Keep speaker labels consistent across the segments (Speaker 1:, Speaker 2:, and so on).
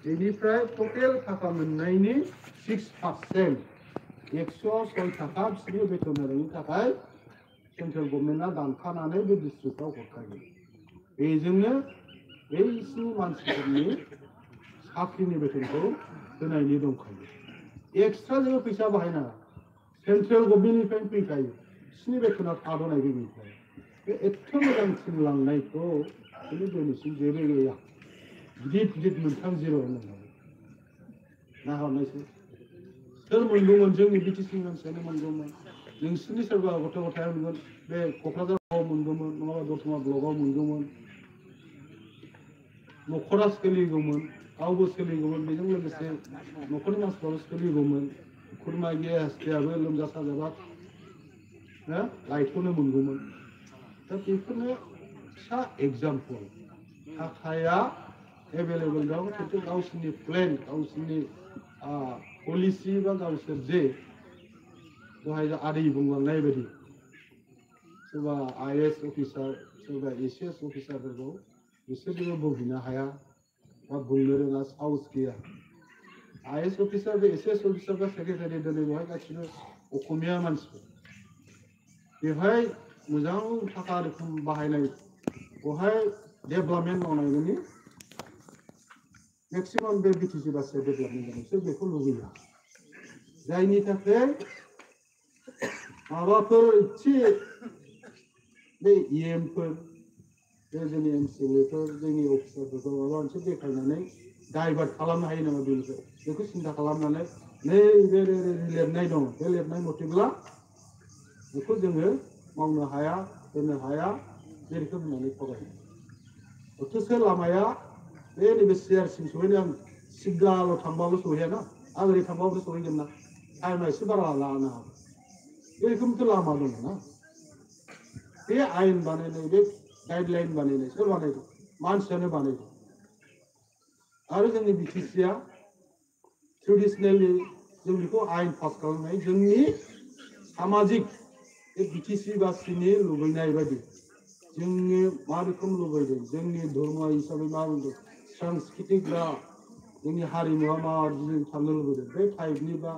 Speaker 1: बेनिफ्राय टटेल थाखा मोननायनि 6% 106 थाखा बिसोरनि बेथन होनायनि थाखाय सेन्ट्रेल गभर्नमेन्टआ दानखानानै बे डिस्ट्रिक्टआव हरखायो। बेजोंनो बैसिनि मानसिफोरनि साख्रिनि बेथनखौ होनायनि दंखायो। एक्सट्रा जेबो फैसा बाहायनाङा, सेन्ट्रेल गभर्नमेन्टनिफ्रायनो फैखायो, बिसोरनि बेथना थाद'नाय गैयैखाय बे एथ' मोजां थुनलांनायखौ दिनैसिम जेबो गैया। गिदिर गिदिर मोनथाम जिर' होननांगौ नाहरनायसै सोर मोनगौमोन? जोंनि बिटिसि मानसियानो मोनगौमोन। नोंसोरनि सोरबा गथ' गथाया मोनगोन, बे क'क्राझाराव मोनगौमोन, नङाबा दतमा ब्लकआव मोनगौमोन, न'खरा सोलिगौमोन, गावबो सोलिगौमोन, बेजों लोगोसे न'खरनि मानसिफ्राबो सोलिगौमोन। खुरमा गैया हास्थियाबो लोमजा साजाबा लायथ'नो मोनगौमोन। दा बेफोरनो फिसा एग्जाम्पल। थाखाया एभेलेबल दं, खिन्थु गावसोरनि प्लेन, गावसोरनि पलिसि बा गावसोर जे दहाय आदै बुंलांनाय बायदि सोरबा IAS अफिसार, सोरबा ACS अफिसारफोरखौ बिसोरजोंबो बुंहैनो हाया बा बुंनो रोङा, साहस गैया। IAS अफिसार, बे ACS अफिसार बा सेक्रेटारि दिनै बेवहाय गासिबो असमिया मानसिफोर। बेवहाय मोजां थाखा रोखोम बाहायनाय, बेवहाय डेभेलपमेन्ट मावनायनि मेक्सिमाम बे बिटिसि बासजों डेभेलपमेन्ट जानाय, बिसोर बेखौ लुबैया। जायनि थाखाय माबाफोर इसे बे EMफोर, बे जोंनि MCLAफोर, जोंनि अफिसारफोरखौ माबा मोनसे देखायनानै डाइभार्ट खालामनो हायो नामा बेनिफ्राय, बेखौ सिन्था खालामनानै नै बे लिरनाय दं, बे लिरनाय मथेब्ला बेखौ जोङो मावनो हाया, होनो हाया, बे रोखोम होननानै फरायो। अथ'स' लामाया बे नैबे CRसिम सहैनो आं सिद्दाल' थांबाबो सहैयाना, आं ओरै थांबाबो सहैगोन ना, टाइमा एसे बारा लानो हागौ। बे रोखोमथ' लामा दङ ना। बे आयेन बानायनाय, बे गाइडलाइन बानायनाय सोर बानायदों? मानसियानो बानायदों। आरो जोंनि बिटिसिआ ट्रेडिसनेलि जों बेखौ आयेन पास खालामनाय, जोंनि सामाजिक बे बिटिसि बासिनि लुबैनाय बायदि जोंनि मा रोखोम लुबैदों, जोंनि धर्म हिसाबै मा बुंदों, सांस्कृतिक बा जोंनि हारिमुआ मा जों थांनो लुबैदों, बे टाइपनि बा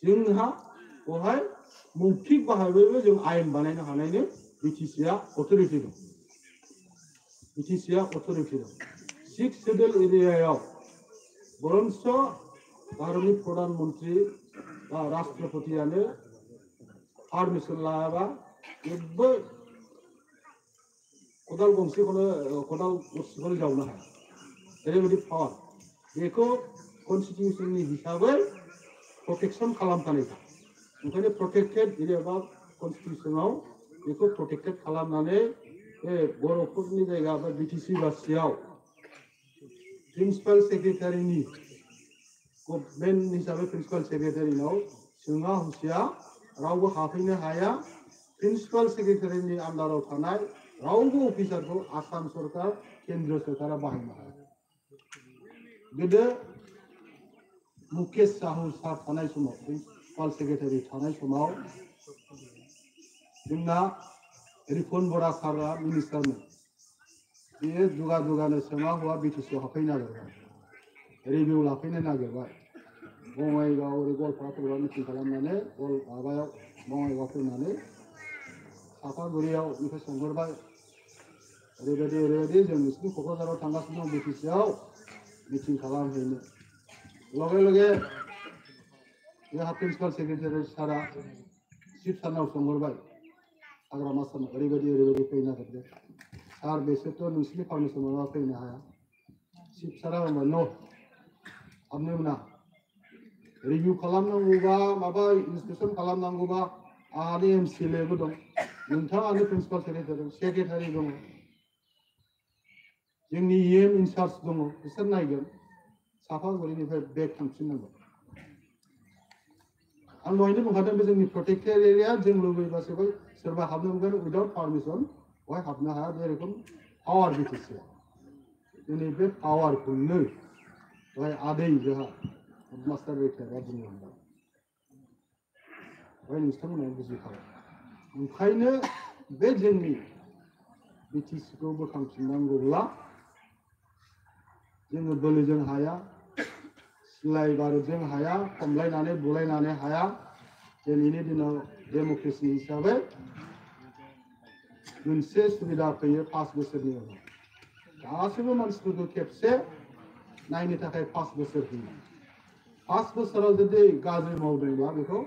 Speaker 1: जोंहा बेवहाय मौखिक बाहागोबो जों आयेन बानायनो हानायनि बिटिसिआ अथ'रिटि दं। बिटिसिआ अथ'रिटि दं। 6 शेड्युल एरियायाव बरन्स भारतनि प्रधान मन्त्रि बा राष्ट्रपतियानो पारमिसन लायाबा जेबो खदाल गंसेखौनो खदाल गरसेखौनो जावनो हाया, ओरैबायदि पावार। बेखौ कनस्टिटिउसननि हिसाबै प्रटेक्सन खालामखानायखा। ओंखायनो प्रटेक्टेड एरिया बा कनस्टिटिउसनाव बेखौ प्रटेक्टेड खालामनानै बे बर'फोरनि जायगा बा बिटिसि बासियाव प्रिन्सिपाल सेक्रेटारिनि गभर्नमेन्ट हिसाबै प्रिन्सिपाल सेक्रेटारिनाव सोङा हुसिया रावबो हाबफैनो हाया। प्रिन्सिपाल सेक्रेटारिनि आन्डाराव थानाय रावबो अफिसारखौ आसाम सरकार, केन्द्र सरकारा बाहायनो हाया। गोदो मुकेश साहु सार थानाय समाव, प्रिन्सिपाल सेक्रेटारि थानाय समाव जोंना रिपुन बरा सारा मिनिस्टारमोन। बेयो दुगा दुगानो सोङा हुआ बिटिसिआव हाबफैनो नागिरबाय, रिभिउ लाफैनो नागिरबाय। बङाइगाव ओरै गवालपाराफोराव मिटिं खालामनानै माबायाव बङाइगाव फैनानै सापागुरियावनिफ्राय सोंहरबाय, ओरैबायदि जों नोंसिनि क'क्राझाराव थांगासिनो दं बिटिसिआव मिटिं खालामहैनो। लगे लगे जोंहा प्रिन्सिपाल सेक्रेटारि सारा चिफ सारनाव सोंहरबाय, हाग्रामा सारनाव ओरैबायदि फैनो नागिरदों सार, बेसोरथ' नोंसिनि पारमिसन मोनाबा फैनो हाया। चिफ सारा बुंबाय न' हाबनो मोना, रिभिउ खालामनांगौबा माबा इन्सपेक्सन खालामनांगौबा आंहानि MCLAबो दं, नोंथाङानो प्रिन्सिपाल सेक्रेटारि दङ, जोंनि EM इनचार्ज दङ, बिसोर नायगोन। सापागुरिनिफ्राय बेक थांफिननांगौ। आं दहायनो बुंखादों बे जोंनि प्रटेक्टेड एरिया, जों लुबैबासो सोरबा हाबनो मोनगोन, उइदाउट पारमिसन बेवहाय हाबनो हाया। बे रोखोम पावार बिटिसिआ। दिनै बे पावारखौनो दहाय आदै जोंहा मास्टार रिटायारआ बुंलांबाय। बेवहाय नोंथांमोना बुजिखाबाय ओंखायनो बे जोंनि बिटिसिखौ बोखांफिननांगौब्ला जोङो बोलोजों हाया सिलाय बारुदजों हाया खमलायनानै बुलायनानै हाया दिनैनि दिनाव डेम'क्रेसि हिसाबै मोनसे सुबिदा फैयो 5 बोसोरनि उनाव गासैबो मानसिफोरखौ खेबसे नायनो थाखाय 5 बोसोर होयो 5 बोसोराव जुदि गाज्रि मावदोंब्ला बेखौ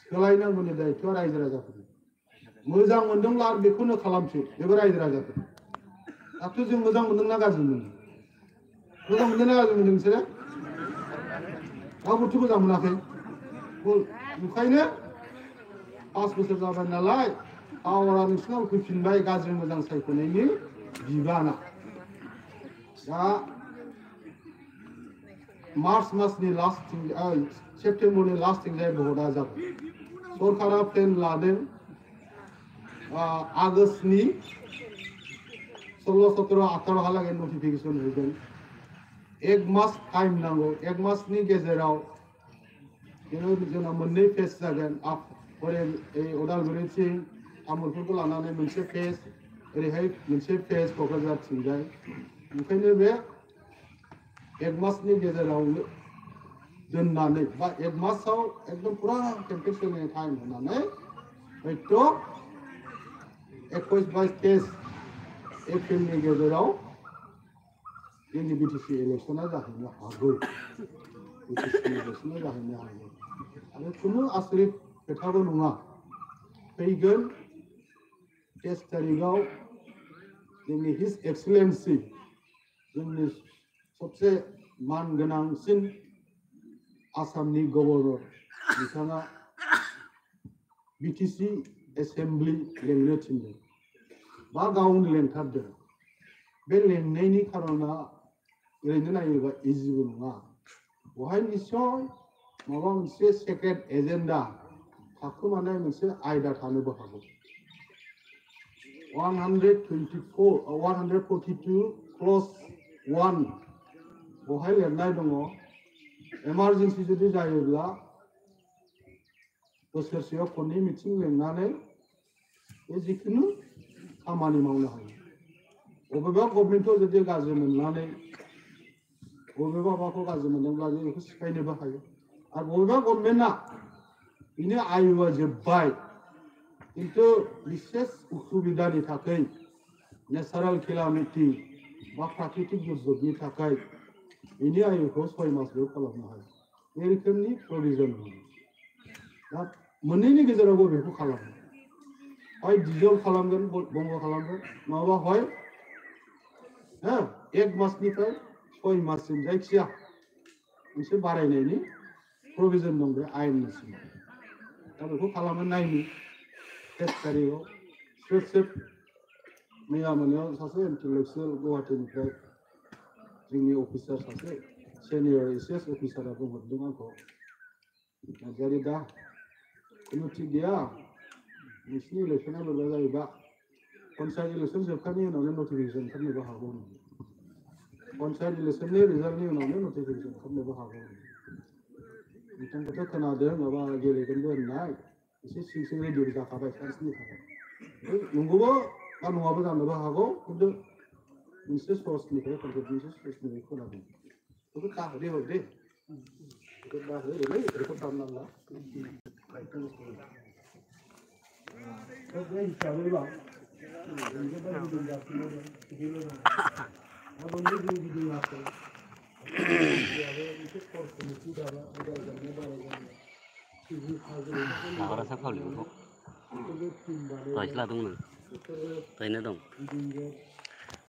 Speaker 1: सोलायनांगौनि दायित्वआ रायजो राजाफोरनि मोजां मोनदोंब्ला बेखौनो खालामसै बेबो रायजो राजाफोर दाथ' जों मोजां मोनदोंना गाज्रि मोनदों मोजां मोनदोंना गाज्रि मोनदों नोंसोरो रावबोथ' मोजां मोनाखै ओंखायनो 5 बोसोर जाबाय नालाय पावारा नोंसिनाव फैफिनबाय गाज्रि मोजां सायख'नायनि बिबाना दा मार्च मासनि लास्टिं सेप्तेम्बरनि लास्टिं जाय भटआ जाबाय सरकारा प्लेन लादों आगष्टनि 16, 17, 18 हालागै नटिफिकेसन होगोन 1 मास टाइम नांगौ 1 मासनि गेजेराव जोंना मोननै फेज जागोन उदालगुरिथिं तामुलपुरखौ लानानै मोनसे फेज ओरैहाय मोनसे फेज क'क्राझारथिंजाय ओंखायनो बे 1 मासनि गेजेराव दोननानै बा 1 मासाव एकदम पुरा केम्पेइन सोलिनाय टाइम होनानै हयथ' 21-22 फेज एप्रिलनि गेजेराव जोंनि बिटिसि इलेक्सना जाहैनो हागौ बिटिसि इलेक्सना जाहैनो हागौ आरो खुनु आसरित खोथाबो नङा फैगोन 23 तारिखआव जोंनि हिज एक्सेलेन्सि जोंनि सबसे मान गोनांसिन आसामनि गभर्नर बिथाङा बिटिसि एसेम्बलि लेंनो थिनदों बा गावनो लेंथारदों बे लेंनायनि खारना ओरैनो नायोबा इजिबो नङा बेवहाय निश्चय माबा मोनसे सेक्रेट एजेन्डा थाखोमानाय मोनसे आयदा थानोबो हागौ 142 क्ल'ज 1 बेवहाय लिरनाय दङ इमारजेन्सि जुदि जायोब्ला बोसोरसेयाव खननै मिटिं लेंनानै बे जिखुनु खामानि मावनो हायो बबेबा गभर्नमेन्टखौ जुदि गाज्रि मोननानै बबेबा माबाखौ गाज्रि मोनदोंब्ला जों बेखौ सिफायनोबो हायो आरो बबेबा गभर्नमेन्टआ बिनि आयुआ जोब्बाय किन्तु बिसेस उसुबिदानि थाखाय नेचारेल केलामिटि बा प्राकृतिक दुर्योगनि थाखाय बिनि आयुखौ 6 मासबो खालामनो हायो बे रोखोमनि प्रभिजन दङ दा मोननैनि गेजेरावबो बेखौ खालामो হয় डिजल्व खालामगोन बंग खालामगोन नङाबा হয় 1 मासनिफ्राय 6 माससिम जायखिया मोनसे बारायनायनि प्रभिजन दं बे आयेननि सिङाव दा बेखौ खालामनो नायनि 23 तारिखआव सोर मैया मोनायाव सासे इन्टेलेक्सुयेल गुवाहाटीनिफ्राय जोंनि अफिसार सासे सिनियर एसएस अफिसारा बुंहरदों आंखौ नार्जारि दा खुनु थिग गैया नोंसिनि इलेक्सना बोरैबा जायोबा पन्चायत इलेक्सन जोबखांनायनि उनावनो नटिफिकेसन ओंखारनोबो हागौ पन्चायत इलेक्सननि रिजाल्टनि उनावनो नटिफिकेसन ओंखारनोबो हागौ बिथांखौथ' खोनादों माबा गेलेगोनबो होननाय एसे सिं रेडि जाखाबाय सानसेनि थाखाय नंगौबो बा नङाबो जानोबो हागौ खिन्थु मोनसे सर्सनिफ्राय मोनसे सर्सनिफ्राय खोनादों बेखौ दाहरे हरदे बेखौ दाहरे रेकर्ड खालामनांला बे हिसाबैबा
Speaker 2: Nagarasa kau lihat kok, tahu istilah dong, tahu ini dong.